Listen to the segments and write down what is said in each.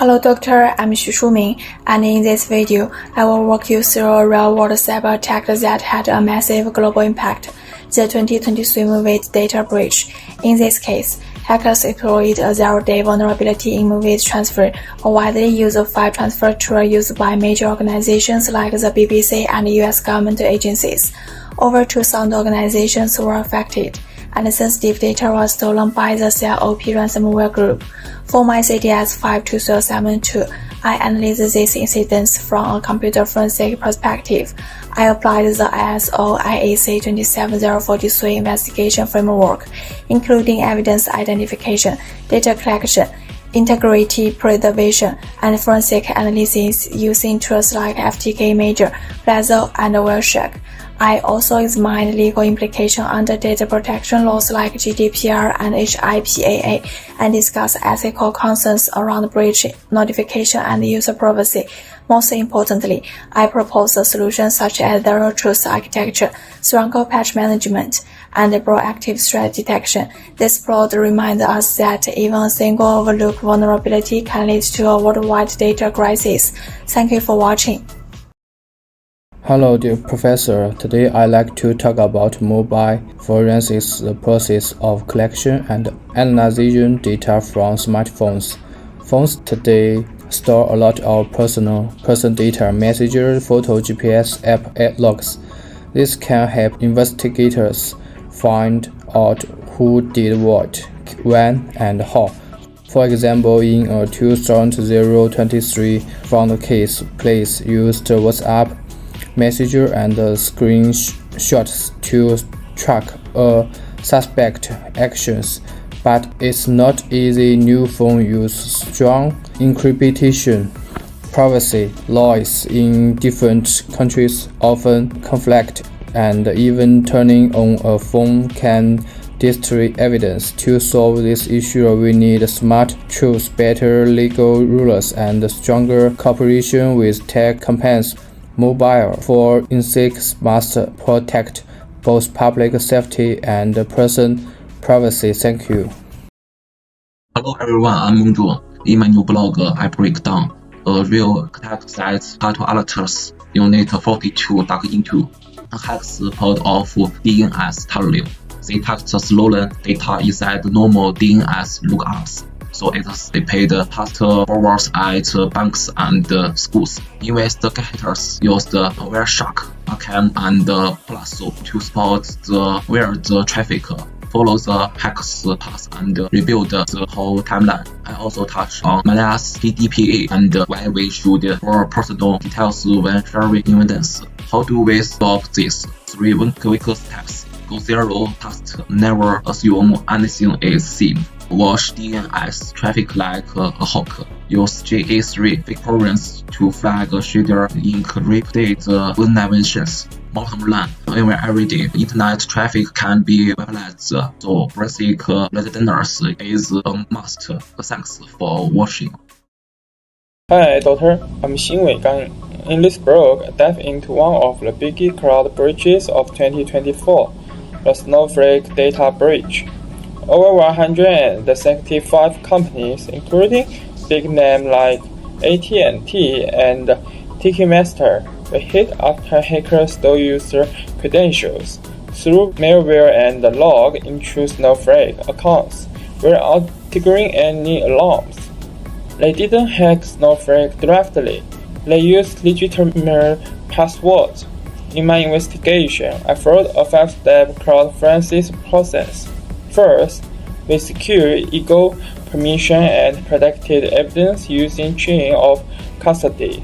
Hello doctor, I'm Xu Shuming, and in this video, I will walk you through a real-world cyber attack that had a massive global impact, the 2023 MOVEit data breach. In this case, hackers exploited a zero-day vulnerability in MOVEit Transfer, a widely used file transfer tool used by major organizations like the BBC and US government agencies. Over 2,000 organizations were affected, and sensitive data was stolen by the CLOP ransomware group. For my CDS523CDS523, I analyzed these incidents from a computer forensic perspective. I applied the ISO IEC 27043 investigation framework, including evidence identification, data collection, integrity preservation, and forensic analysis using tools like FTK Major, Blazor, and Wireshark. I also examined legal implications under data protection laws like GDPR and HIPAA and discussed ethical concerns around breach notification and user privacy. Most importantly, I proposed solutions such as zero-trust architecture, stronger patch management, and proactive threat detection. This plot reminds us that even a single overlooked vulnerability can lead to a worldwide data crisis. Thank you for watching. Hello dear professor, today I'd like to talk about mobile forensics, the process of collection and analyzing data from smartphones. Phones today store a lot of person data, messages, photo, GPS, app logs. This can help investigators find out who did what, when, and how. For example, in a 2023 found case, police used WhatsApp Messenger and screenshots to track a suspect actions, but it's not easy. New phone use strong encryption. Privacy laws in different countries often conflict, and even turning on a phone can destroy evidence. To solve this issue, we need smart tools, better legal rules, and stronger cooperation with tech companies. Mobile forensics must protect both public safety and person privacy. Thank you. Hello everyone, I'm Mengzhuo. In my new blog, I break down a real attack that had alerts Unit 42 dug into. Hacks pulled off DNS tunnel. They tagged the stolen data inside normal DNS lookups, so they paid past forwards at banks and schools. Investigators used Wireshark, Arcam, and Blazor to spot where the traffic follow the hackers' path and rebuild the whole timeline. I also touched on malicious PDPA and why we should store personal details when sharing evidence. How do we stop this? 3 quick steps. Go zero trust. Never assume anything is safe. Watch DNS traffic like a hawk. Use GA3 fingerprints to flag shader encrypted vulnerabilities. Bottom line, even every day, internet traffic can be weaponized, so basic resilience is a must. Thanks for watching. Hi, Doctor. I'm Xin Weigang. In this blog, I dive into one of the biggest cloud breaches of 2024, the Snowflake data breach. Over 165 companies, including big names like AT&T and Ticketmaster, were hit after hackers stole user credentials through malware and logged into Snowflake accounts without triggering any alarms. They didn't hack Snowflake directly. They used legitimate passwords. In my investigation, I followed a 5-step cloud forensics process. First, we secured eagle permission and protected evidence using chain of custody.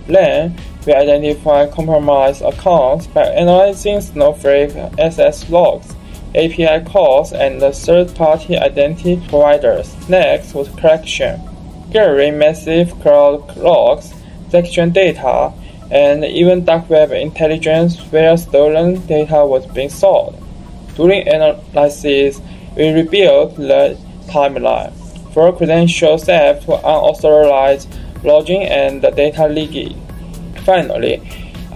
Then, we identified compromised accounts by analyzing Snowflake SS logs, API calls, and third-party identity providers. Next was collection. Gathering massive cloud logs, section data, and even dark web intelligence where stolen data was being sold. During analysis, we rebuilt the timeline for credential theft, unauthorized login, and data leaking. Finally,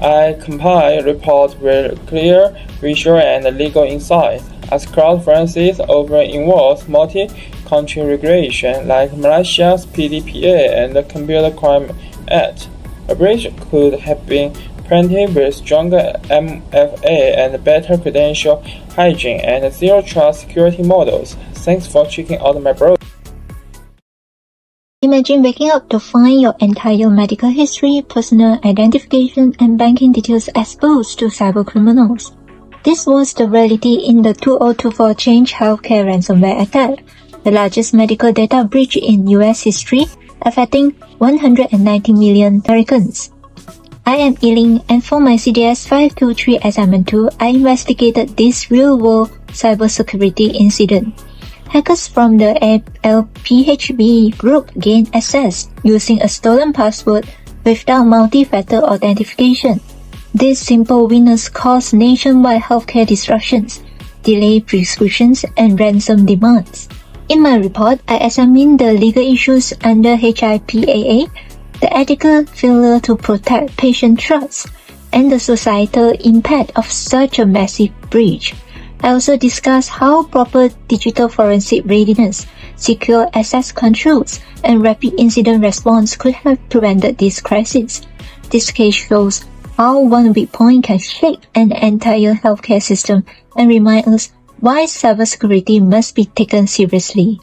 I compiled reports with clear visual and legal insights. As cloud forensics often involves multi country regulation like Malaysia's PDPA and the Computer Crime Act. A breach could have been prevented with stronger MFA and better credential hygiene and zero-trust security models. Thanks for checking out my blog. Imagine waking up to find your entire medical history, personal identification, and banking details exposed to cybercriminals. This was the reality in the 2024 Change Healthcare ransomware attack, the largest medical data breach in US history, affecting 190 million Americans. I am Yiling, and for my CDS523 assignment 2, I investigated this real-world cybersecurity incident. Hackers from the LPHB group gained access using a stolen password without multi-factor authentication. These simple winners caused nationwide healthcare disruptions, delayed prescriptions, and ransom demands. In my report, I examined the legal issues under HIPAA, the ethical failure to protect patient trust, and the societal impact of such a massive breach. I also discussed how proper digital forensic readiness, secure access controls, and rapid incident response could have prevented this crisis. This case shows how one weak point can shake an entire healthcare system and remind us why cybersecurity must be taken seriously.